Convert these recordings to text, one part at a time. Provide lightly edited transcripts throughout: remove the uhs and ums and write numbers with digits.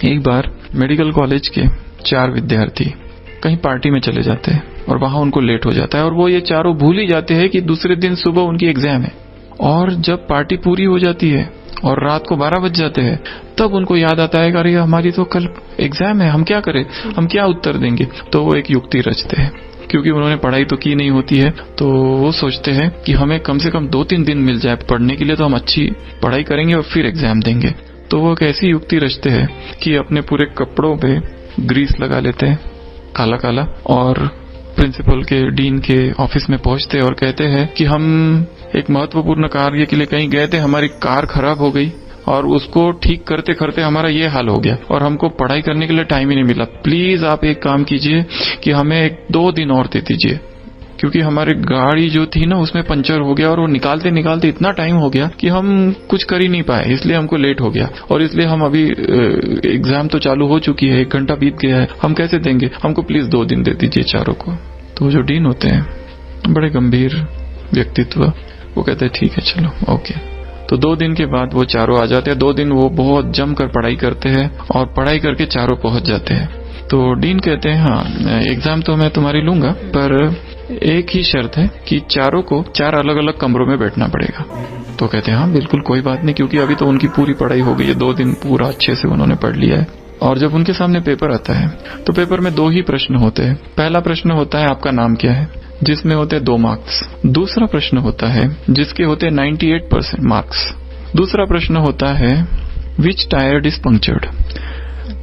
एक बार medical college के 4 विद्यार्थी कहीं पार्टी में चले जाते हैं और वहां उनको लेट हो जाता है और वो ये चारों भूल ही जाते हैं कि दूसरे दिन सुबह उनकी एग्जाम है। और जब पार्टी पूरी हो जाती है और रात को 12 बज जाते हैं तब उनको याद आता है कि अरे हमारी तो कल एग्जाम है, हम क्या करें, हम क्या उत्तर देंगे। तो वो एक युक्ति रचते हैं, क्योंकि उन्होंने पढ़ाई तो की नहीं होती है, तो वो सोचते हैं कि हमें कम से कम 2-3 दिन मिल जाए पढ़ने के लिए, तो हम अच्छी पढ़ाई करेंगे और फिर एग्जाम देंगे। तो वो एक ऐसी युक्ति रचते हैं कि अपने पूरे कपड़ों पे ग्रीस लगा लेते हैं, काला काला, और प्रिंसिपल के, डीन के ऑफिस में पहुंचते हैं और कहते हैं कि हम एक महत्वपूर्ण कार्य के लिए कहीं गए थे, हमारी कार खराब हो गई और उसको ठीक करते करते हमारा ये हाल हो गया और हमको पढ़ाई करने के लिए टाइम ही नहीं मिला। प्लीज आप एक काम कीजिए कि हमें 2 दिन और दे दीजिए, क्योंकि हमारी गाड़ी जो थी ना उसमें पंचर हो गया और वो निकालते निकालते इतना टाइम हो गया कि हम कुछ कर ही नहीं पाए, इसलिए हमको लेट हो गया। और इसलिए हम अभी एग्जाम तो चालू हो चुकी है, 1 घंटा बीत गया है, हम कैसे देंगे, हमको प्लीज 2 दिन दे दीजिए चारों को। तो जो डीन होते हैं बड़े गंभीर व्यक्तित्व, वो कहते हैं ठीक है चलो ओके। तो 2 दिन के बाद वो चारों आ जाते हैं। 2 दिन वो बहुत जमकर पढ़ाई करते हैं और पढ़ाई करके चारों पहुंच जाते हैं। तो डीन कहते हैं हाँ एग्जाम तो मैं तुम्हारी लूंगा, पर एक ही शर्त है कि चारों को 4 अलग अलग कमरों में बैठना पड़ेगा। तो कहते हैं हाँ बिल्कुल कोई बात नहीं, क्योंकि अभी तो उनकी पूरी पढ़ाई हो गई है, 2 दिन पूरा अच्छे से उन्होंने पढ़ लिया है। और जब उनके सामने पेपर आता है तो पेपर में 2 ही प्रश्न होते हैं। पहला प्रश्न होता है आपका नाम क्या है, जिसमें होते हैं 2 मार्क्स। दूसरा प्रश्न होता है जिसके होते हैं 98% मार्क्स। दूसरा प्रश्न होता है विच टायर इज पंक्चर्ड,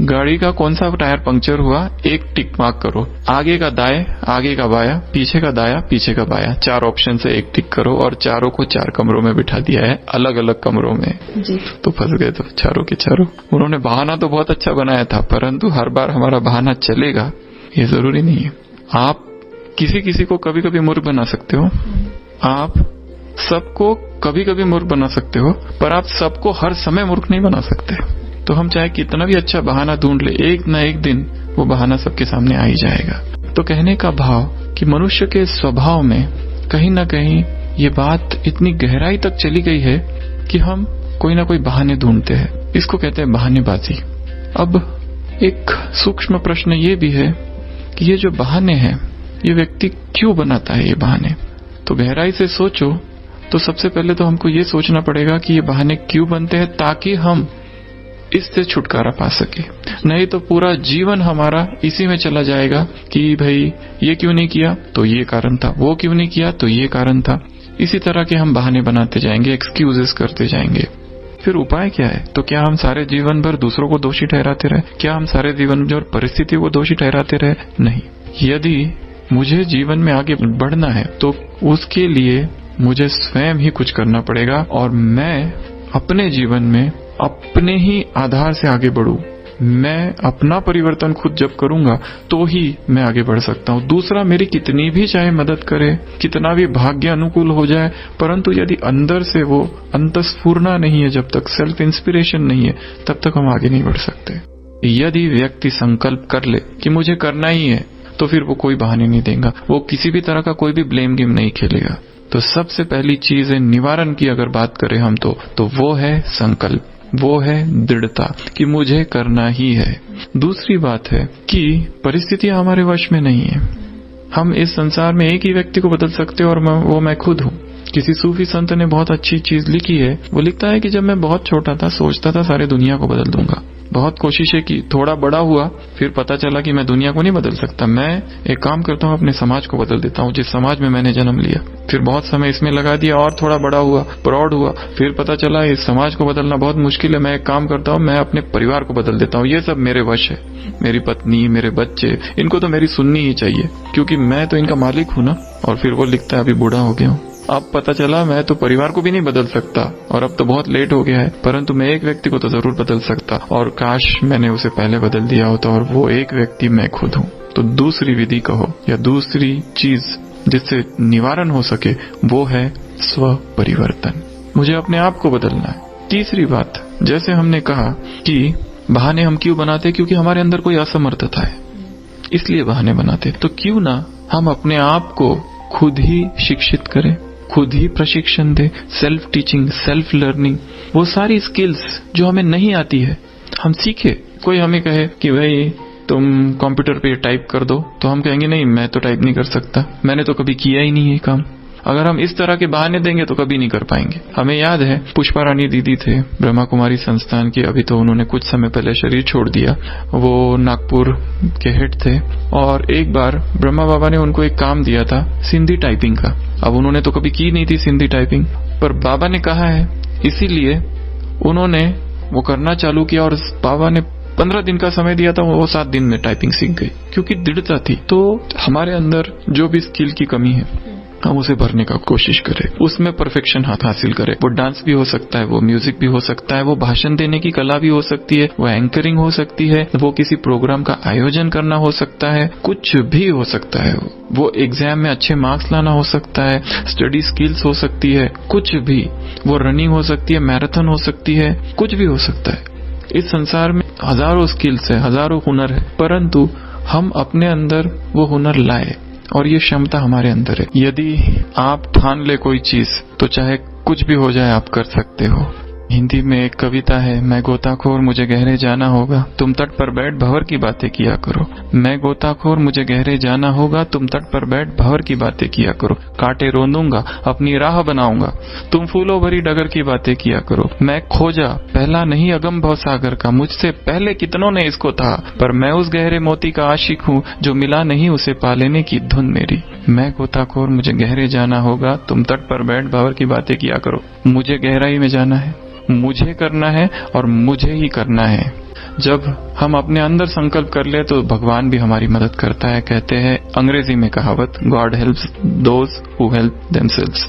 गाड़ी का कौन सा टायर पंक्चर हुआ, 1 टिक मार्क करो। आगे का दाएं, आगे का बाया, पीछे का दाया, पीछे का बाया, 4 ऑप्शन से 1 टिक करो। और चारों को 4 कमरों में बिठा दिया है, अलग अलग कमरों में जी। तो फंस गए तो चारों के चारों। उन्होंने बहाना तो बहुत अच्छा बनाया था, परंतु हर बार हमारा बहाना चलेगा ये जरूरी नहीं है। आप किसी किसी को कभी कभी मूर्ख बना सकते हो, आप सबको कभी कभी मूर्ख बना सकते हो, पर आप सबको हर समय मूर्ख नहीं बना सकते। तो हम चाहे कितना भी अच्छा बहाना ढूंढ ले, एक न एक दिन वो बहाना सबके सामने आ ही जाएगा। तो कहने का भाव कि मनुष्य के स्वभाव में कहीं ना कहीं ये बात इतनी गहराई तक चली गई है कि हम कोई ना कोई बहाने ढूंढते हैं। इसको कहते हैं बहानेबाजी। अब एक सूक्ष्म प्रश्न ये भी है कि ये जो बहाने हैं ये व्यक्ति क्यों बनाता है ये बहाने। तो गहराई से सोचो तो सबसे पहले तो हमको ये सोचना पड़ेगा कि ये बहाने क्यों बनते हैं, ताकि हम इससे छुटकारा पा सके। नहीं तो पूरा जीवन हमारा इसी में चला जाएगा कि भाई ये क्यों नहीं किया तो ये कारण था, वो क्यों नहीं किया तो ये कारण था। इसी तरह के हम बहाने बनाते जाएंगे, एक्सक्यूजेस करते जाएंगे। फिर उपाय क्या है? तो क्या हम सारे जीवन भर दूसरों को दोषी ठहराते रहे? क्या हम सारे जीवन भर परिस्थिति को दोषी ठहराते रहे? नहीं। यदि मुझे जीवन में आगे बढ़ना है तो उसके लिए मुझे स्वयं ही कुछ करना पड़ेगा और मैं अपने जीवन में अपने ही आधार से आगे बढ़ूं। मैं अपना परिवर्तन खुद जब करूंगा तो ही मैं आगे बढ़ सकता हूं। दूसरा मेरी कितनी भी चाहे मदद करे, कितना भी भाग्य अनुकूल हो जाए, परंतु यदि अंदर से वो अंतस्फूर्णा नहीं है, जब तक सेल्फ इंस्पिरेशन नहीं है, तब तक हम आगे नहीं बढ़ सकते। यदि व्यक्ति संकल्प कर ले कि मुझे करना ही है, तो फिर वो कोई बहाने नहीं देगा, वो किसी भी तरह का कोई भी ब्लेम गेम नहीं खेलेगा। तो सबसे पहली चीज है निवारण की अगर बात करें हम तो वो है संकल्प, वो है दृढ़ता कि मुझे करना ही है। दूसरी बात है कि परिस्थितियां हमारे वश में नहीं है। हम इस संसार में एक ही व्यक्ति को बदल सकते हैं और वो मैं खुद हूँ। किसी सूफी संत ने बहुत अच्छी चीज लिखी है। वो लिखता है कि जब मैं बहुत छोटा था सोचता था सारी दुनिया को बदल दूंगा, बहुत कोशिशें की, थोड़ा बड़ा हुआ, फिर पता चला कि मैं दुनिया को नहीं बदल सकता। मैं एक काम करता हूँ, अपने समाज को बदल देता हूँ, जिस समाज में मैंने जन्म लिया। फिर बहुत समय इसमें लगा दिया और थोड़ा बड़ा हुआ, प्रौढ़ हुआ, फिर पता चला इस समाज को बदलना बहुत मुश्किल है। मैं एक काम करता हूँ, मैं अपने परिवार को बदल देता हूँ। ये सब मेरे वश है। मेरी पत्नी, मेरे बच्चे, इनको तो मेरी सुननी ही चाहिए, क्योंकि मैं तो इनका मालिक हूँ ना। और फिर वो लिखता है अभी बूढ़ा हो गया हूँ, अब पता चला मैं तो परिवार को भी नहीं बदल सकता और अब तो बहुत लेट हो गया है, परंतु मैं एक व्यक्ति को तो जरूर बदल सकता और काश मैंने उसे पहले बदल दिया होता, और वो एक व्यक्ति मैं खुद हूँ। तो दूसरी विधि कहो या दूसरी चीज जिससे निवारण हो सके वो है स्व परिवर्तन। मुझे अपने आप को बदलना है। तीसरी बात, जैसे हमने कहा कि बहाने हम क्यों बनाते, क्योंकि हमारे अंदर कोई असमर्थता है, इसलिए बहाने बनाते। तो क्यों ना हम अपने आप को खुद ही शिक्षित करें, खुद ही प्रशिक्षण दे, सेल्फ टीचिंग, सेल्फ लर्निंग, वो सारी स्किल्स जो हमें नहीं आती है हम सीखे। कोई हमें कहे कि भाई तुम कंप्यूटर पे टाइप कर दो, तो हम कहेंगे नहीं, मैं तो टाइप नहीं कर सकता, मैंने तो कभी किया ही नहीं है काम। अगर हम इस तरह के बहाने देंगे तो कभी नहीं कर पाएंगे। हमें याद है पुष्पा रानी दीदी थे, ब्रह्मा कुमारी संस्थान की, अभी तो उन्होंने कुछ समय पहले शरीर छोड़ दिया। वो नागपुर के हेड थे और एक बार ब्रह्मा बाबा ने उनको एक काम दिया था सिंधी टाइपिंग का। अब उन्होंने तो कभी की नहीं थी सिंधी टाइपिंग, पर बाबा ने कहा है, इसीलिए उन्होंने वो करना चालू किया और बाबा ने 15 दिन का समय दिया था, वो 7 दिन में टाइपिंग सीख गई, क्योंकि दृढ़ता थी। तो हमारे अंदर जो भी स्किल की कमी है हम उसे भरने का कोशिश करें, उसमें परफेक्शन हासिल करें। वो डांस भी हो सकता है, वो म्यूजिक भी हो सकता है, वो भाषण देने की कला भी हो सकती है, वो एंकरिंग हो सकती है, वो किसी प्रोग्राम का आयोजन करना हो सकता है, कुछ भी हो सकता है। वो एग्जाम में अच्छे मार्क्स लाना हो सकता है, स्टडी स्किल्स हो सकती है, कुछ भी। वो रनिंग हो सकती है, मैराथन हो सकती है, कुछ भी हो सकता है। इस संसार में हजारों स्किल्स है, हजारों हुनर है, परंतु हम अपने अंदर वो हुनर लाए और ये क्षमता हमारे अंदर है। यदि आप ठान ले कोई चीज तो चाहे कुछ भी हो जाए आप कर सकते हो। हिंदी में एक कविता है, मैं गोताखोर मुझे गहरे जाना होगा, तुम तट पर बैठ भंवर की बातें किया करो। मैं गोताखोर मुझे गहरे जाना होगा, तुम तट पर बैठ भंवर की बातें किया करो। कांटे रोंदूंगा अपनी राह बनाऊंगा, तुम फूलों भरी डगर की बातें किया करो। मैं खोजा पहला नहीं अगम भव सागर का, मुझसे पहले कितनों ने इसको था, पर मैं उस गहरे मोती का आशिक हूँ जो मिला नहीं उसे पा लेने की धुन मेरी। मैं गोताखोर मुझे गहरे जाना होगा, तुम तट पर बैठ भंवर की बातें किया करो। मुझे गहराई में जाना है, मुझे करना है और मुझे ही करना है। जब हम अपने अंदर संकल्प कर ले तो भगवान भी हमारी मदद करता है। कहते हैं अंग्रेजी में कहावत, God helps those who help themselves.